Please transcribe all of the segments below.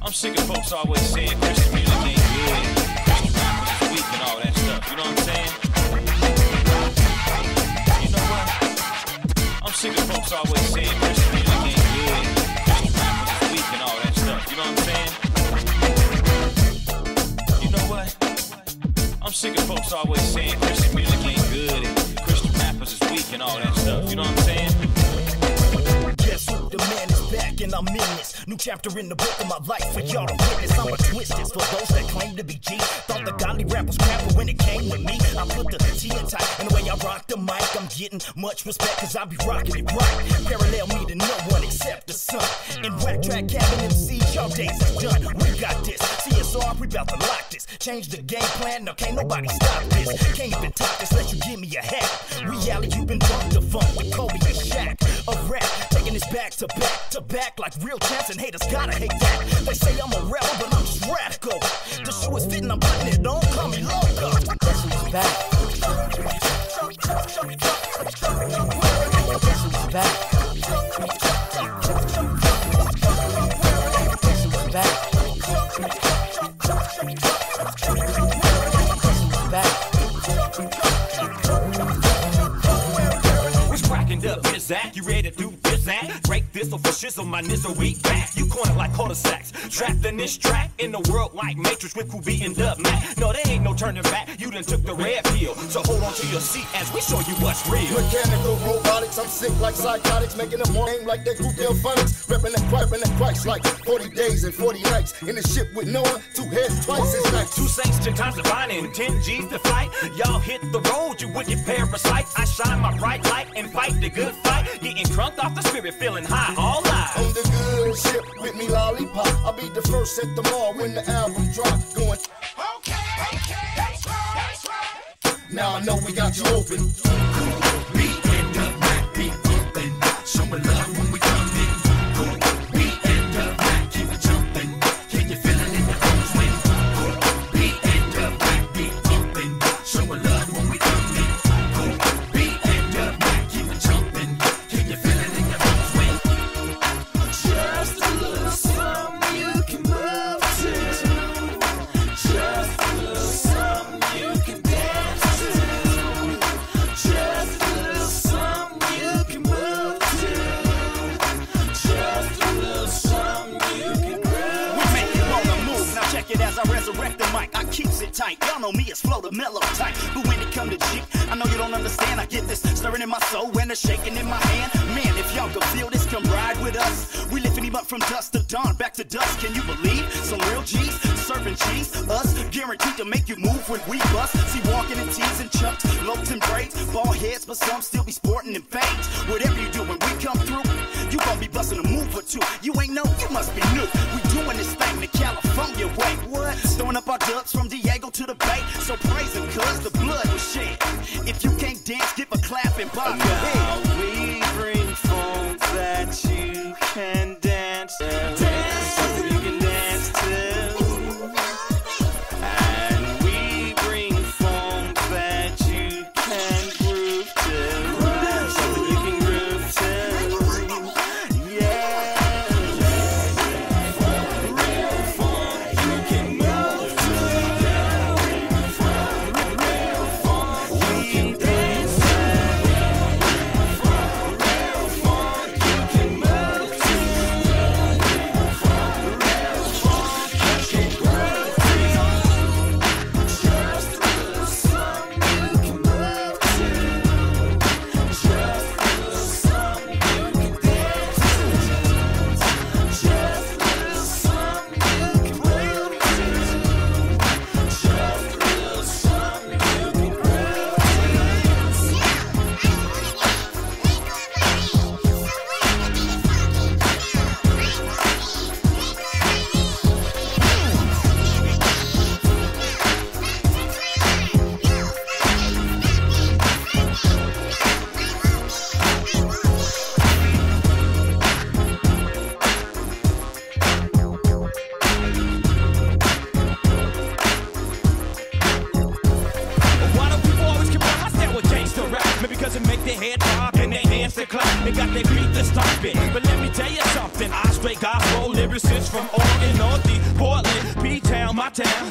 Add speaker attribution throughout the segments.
Speaker 1: I'm sick of folks always saying Christian music ain't good, Christian rappers is weak and all that stuff, you know what I'm saying? You know what? I'm sick of folks always saying Christian music ain't good, Christian rappers is weak and all that stuff, you know what I'm saying? You know what? I'm sick of folks always saying Christian music ain't good and Christian rappers is weak and all that stuff, you know what I'm saying?
Speaker 2: Guess who? The man is back and I'm in this new chapter in the book of my life for y'all to witness. I'm a twist this for those that claim to be G. Thought the godly rap was crap, but when it came with me, I put the T in tight. And the way I rock the mic, I'm getting much respect, cause I be rocking it right. Parallel me to no one except the sun. In whack track cabin MCs, y'all days is done. We got this. CSR, we bout to lock this. Change the game plan, now can't nobody stop this. Can't even top this, let you give me a hat. Reality, you been drunk to funk, the Kobe and Shaq. A rap, taking this back to back like real champs, and haters gotta hate that. They say I'm a rebel, but I'm just radical. The shoe is fitting, I'm putting it on, call me loco. Guess who's back? Guess who's back?
Speaker 3: Up, is that? You ready to do this that? Break this or for shizzle, my nizzle weak back. You corner like quarter sacks. Trapped in this track, in the world like Matrix with who beating up Mac. No, there ain't no turning back. You done took the red pill. So hold on to your seat as we show you what's real.
Speaker 4: Mechanical robotics, I'm sick like psychotics, making them more aim like that group Del Phonics. Reppin' that Christ like 40 days and 40 nights. In the ship with Noah, 2 heads twice as nice.
Speaker 3: 2 saints, 10 times divine, and 10 G's to fight. Y'all hit the road, you wicked parasites. I shine my bright light and fight the good fight. Getting crunked off the spirit, feeling high all night.
Speaker 4: On the good ship with me lollipop. I'll be the first at the mall when the album drop. Going, okay, that's right. Now I know we got you open.
Speaker 5: We end up back, be open. Show me love when we come in. We end up back, keep it jumping. Can you feel it in your bones when? We end up back, be open. Show me love when we come in. We end up back, keep it jumping. Can you feel it in your bones when?
Speaker 6: Just a little something you can move to. Just a little something you can dance to. Just a little something you can move to. Just a little something you can groove.
Speaker 2: We make you wanna move, now check it as I resurrect the mic. I keeps it tight, y'all know me as Flow the Mellow type. But when it come to G, I know you don't understand. I get this stirring in my soul and the shaking in my hand. Man, if y'all can feel this, come ride with us. We lifting him up from dusk to dawn, back to dusk. Can you believe? Some real G's, serving G's. Us, guaranteed to make you move when we bust. See, walking in tees and chucks, lopes and braids, ball heads, but some still be sporting in fades. Whatever you do when we come through, you gon' be busting a move or two. You ain't know, you must be new. We doing this thing the California way. What? Throwing up our dubs from Diego to the Bay. So praise him, cuz the blood was shed. If you can't dance, give a clap and bob your head.
Speaker 6: We bring phones that you can dance to. Something you can dance to. And we bring phones that you can groove to. Something you can groove to. Yeah. Real funk you can move to. Real funk you can dance to. Real funk you can move to. Real funk you can groove to. Just a little something you can move to. Just a little something you can dance to. Just a little something you can move to. Just a little something you can groove to.
Speaker 1: Why do people always compare my style with gangsta rap? Maybe because it make their head bob and their hands to clap. They got their beat to stop it. But let me tell you something, I straight gospel lyricists from all in Northeast.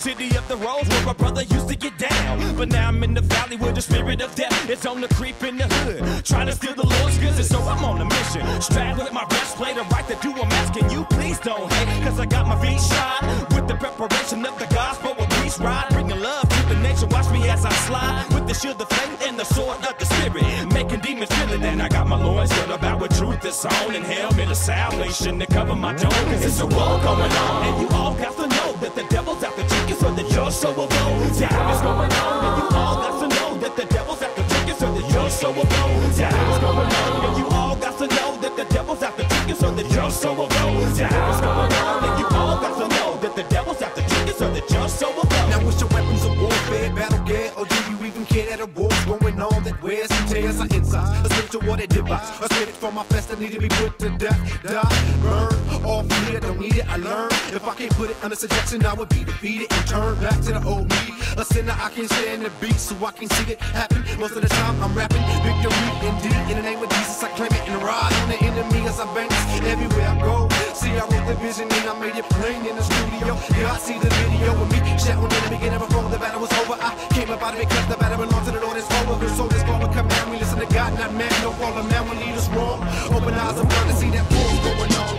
Speaker 3: City of the Rose where my brother used to get down. But now I'm in the valley where the spirit of death is on the creep in the hood, trying to steal the Lord's goods, and so I'm on a mission. Strapped with my breastplate, a right to do a match. Can you please don't hate? Cause I got my feet shod with the preparation of the gospel with peace ride, bringing love to the nation. Watch me as I slide with the shield of faith and the sword of the spirit, making demons feel it. And I got my loins filled about with truth that's on, and helmet of salvation to cover my dome. Cause it's a war going on, and you all got to know that the devil's out to take you so that your soul will go down. It's going on, and you all got to know that the devil's out to take you so that your soul will go down. It's going on, and you all got to know that the devil's out to take you so that your soul will go down. It's going on, and you all got to know that the devil's out to take you so that your soul will go.
Speaker 7: Now what's your weapons of warfare, battle gear, or do you even care that a war's going on that wears and tears our insides? A spiritual war that divides, a spirit from my flesh that need to be put to death. Die, burn, all fear, don't need it, I learn. If I can't put it under subjection, I would be defeated and turn back to the old me. A sinner, I can't stand the beat, so I can see it happen. Most of the time I'm rapping victory indeed. In the name of Jesus, I claim it and ride on the enemy as I bang everywhere I go. See, I wrote the vision and I made it plain in the studio. Yeah, I see the video of me shouting in the beginning before the battle was over. I came up out of it cause the battle belongs to the Lord. It's over. The soldiers gonna command me. Listen to God, not man. No all the man will lead us wrong. Open eyes of blood to see that war's going on.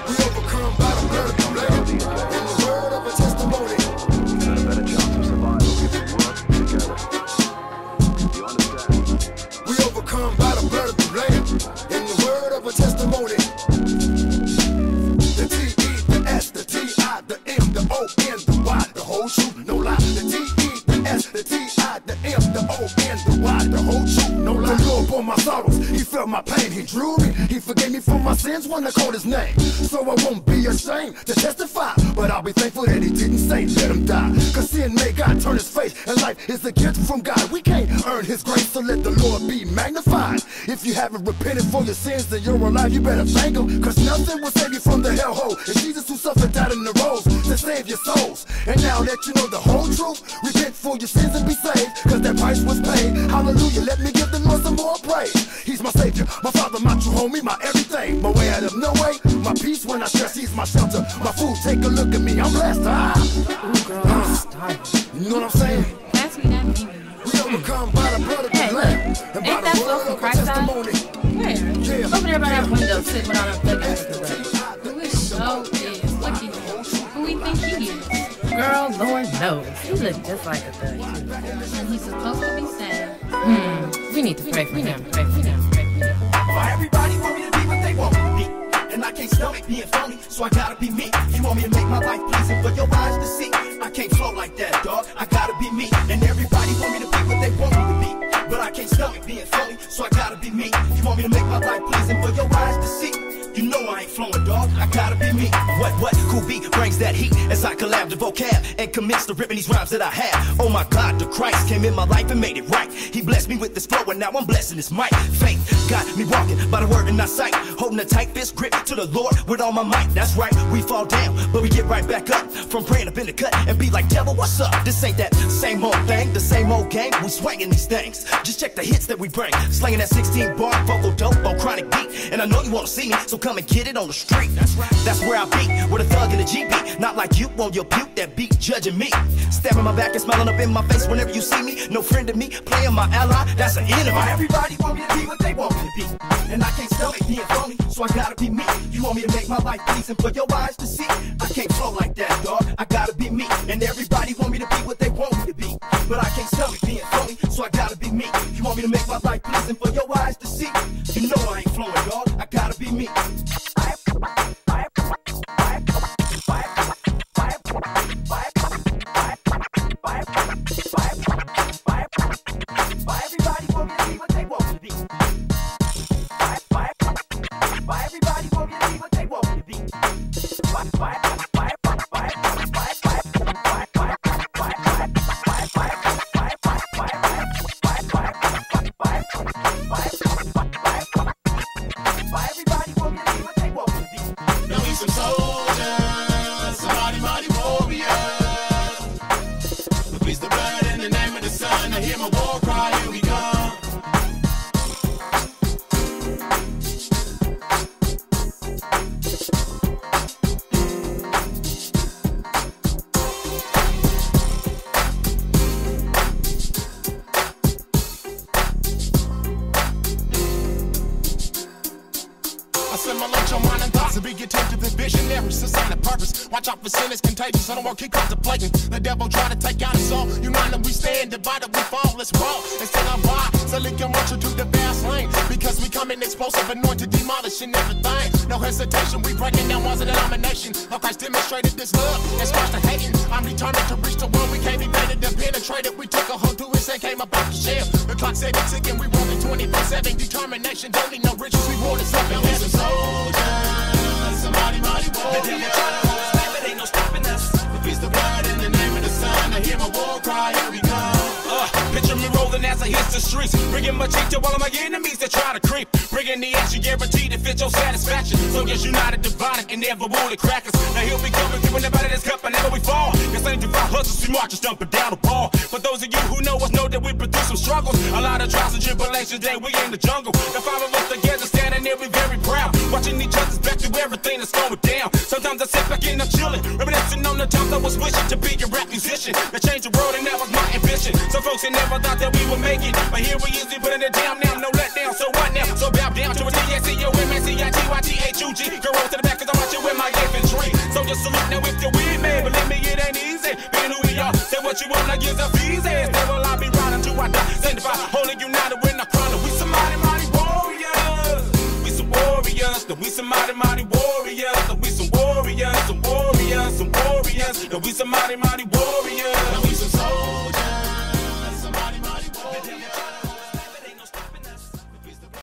Speaker 7: We overcome by the blood of the Lamb and the word of a testimony.
Speaker 8: You got a better chance of survival if you work together. You understand?
Speaker 4: We overcome by the blood of the Lamb and the word of a testimony. The T-E, the S, the T-I, the M, the O-N, the Y, the whole truth, no lie. The T-E, the S, the T-I, the M, the O-N, the Y, the whole truth, no lie. The Lord bore my sorrows, He felt my pain, He drew me, He forgave me for my sins when I called His name. So I won't be ashamed to testify, but I'll be thankful that He didn't say let Him die. Cause sin made God turn His face, and life is a gift from God. We can't earn His grace, so let the Lord be magnified. If you haven't repented for your sins, then you're alive, you better thank Him. Cause nothing will save you from the hellhole. It's Jesus who suffered, died in the rose to save your souls. And now that you know the whole truth, repent for your sins and be saved, cause that price was paid. Hallelujah, let me give the Lord some more praise. He's my savior, my father, my true homie, my everything. My way out of no way, my peace when I stress, He's my shelter, my food. Take a look at me, I'm blessed.
Speaker 9: Ooh, girl, stop.
Speaker 4: You know what I'm saying?
Speaker 9: Pass me that movie.
Speaker 4: We overcome by the blood of the
Speaker 9: Hey, look.
Speaker 4: Lamb
Speaker 9: Ain't
Speaker 4: and by
Speaker 9: that
Speaker 4: the
Speaker 9: so
Speaker 4: word
Speaker 9: from
Speaker 4: of a
Speaker 9: Christ's side?
Speaker 4: testimony.
Speaker 9: Where?
Speaker 4: Yeah.
Speaker 9: Over there by that window, sitting with all them fake ass today. Who is so is? What he is? Who we think he is? Girl, Lord knows. He look just like a thug. And he's supposed to be sad. We need to pray for him. Pray for him. Pray for him.
Speaker 3: Why everybody want me to be what they want me to be? And I can't stomach being phony, so I gotta be me. You want me to make my life pleasing for your eyes to see? I can't flow like that, dog. I gotta be me. And everybody want me to be what they want me to be. But I can't stomach being phony, so I gotta be me. You want me to make my life pleasing for your eyes to see? You know I ain't flowing, dog. I gotta be me. What? Cool beat brings that heat as I collab the vocab and commence to ripping these rhymes that I have. Oh my God, the Christ came in my life and made it right. He blessed me with this flow and now I'm blessing this mic. Faith got me walking by the word and not sight, holding a tight fist grip to the Lord with all my might. That's right, we fall down, but we get right back up from praying up in the cut and be like, devil, what's up? This ain't that same old thing, the same old game. We swinging these things. Just check the hits that we bring. Slinging that 16 bar vocal dope on chronic beat. And I know you wanna see me, so come and get it on the street. That's right. That's where I be, with a thug and a GB. Not like you on your puke that beat judging me. Stabbing my back and smiling up in my face whenever you see me. No friend of me, playing my ally, that's an enemy. Everybody want me to be what they want me to be. And I can't stomach being phony, so I gotta be me. You want me to make my life pleasing for your eyes to see? I can't flow like that, dog. I gotta be me. And everybody want me to be what they want me to be. But I can't stomach being phony, so I gotta be me. You want me to make my life pleasing for your eyes to see? You know I ain't flowing, dog. I gotta be me. Everybody want me to be what they
Speaker 10: assimilate your mind and thoughts to be attentive and visionary. It's a sign of purpose. Watch out for sin, it's contagious. I don't want to keep contemplating. The devil try to take out us all. United we stand, divided we fall. Let's roll. Instead of why, so they can march to the fast lane. Because we come in explosive, anointed, demolishing everything. No hesitation, we breaking down walls of denomination. Of Christ demonstrated this love and squashed the hating. I'm determined to reach the one we can't evade it, penetrated. We took a hold to it and came about to share. The clock said it's ticking, we rolling 24/7. Determination, don't need no riches, we want us up. Now there's a soldier, somebody mighty warrior.
Speaker 3: The devil try to hold us back, but ain't no stopping us.
Speaker 10: If it's the blood in the name of the sun, I hear my war cry, here we go.
Speaker 3: Picture me rolling as I hit the streets, bringing my cheek to all of my enemies that try to creep. Bringing the action guaranteed to fit your satisfaction. So yes, united, divided, and never wounded crackers. Now here we come, giving everybody this cup and never we fall. Cause ain't divine hustles, we march and stumping down the ball. For those of you who know us, know that we produce some struggles. A lot of trials and tribulations, then we in the jungle. The five of us together, standing there, we very proud. Watching each other's back through everything that's going down. Sometimes I sit back and I'm chilling, reminiscing on the times I was wishing to be a rap musician. To change the world, and that was my ambition. Some folks had never thought that we would make it, but here we is, we putting it down now, no let down. So what now? So bow down to a TSCOMACITYTHUG. Go roll to the back cause I'm watching with my infantry. So just salute now if you're with me, believe me it ain't easy. Being who we are, say what you want, I give up easy. Never I'll be riding till I die. Sanctified, holy united, we're not crying. We some mighty, mighty warriors. We some warriors, we some mighty, mighty warriors. We some warriors, some warriors, some warriors. We some mighty, mighty warriors.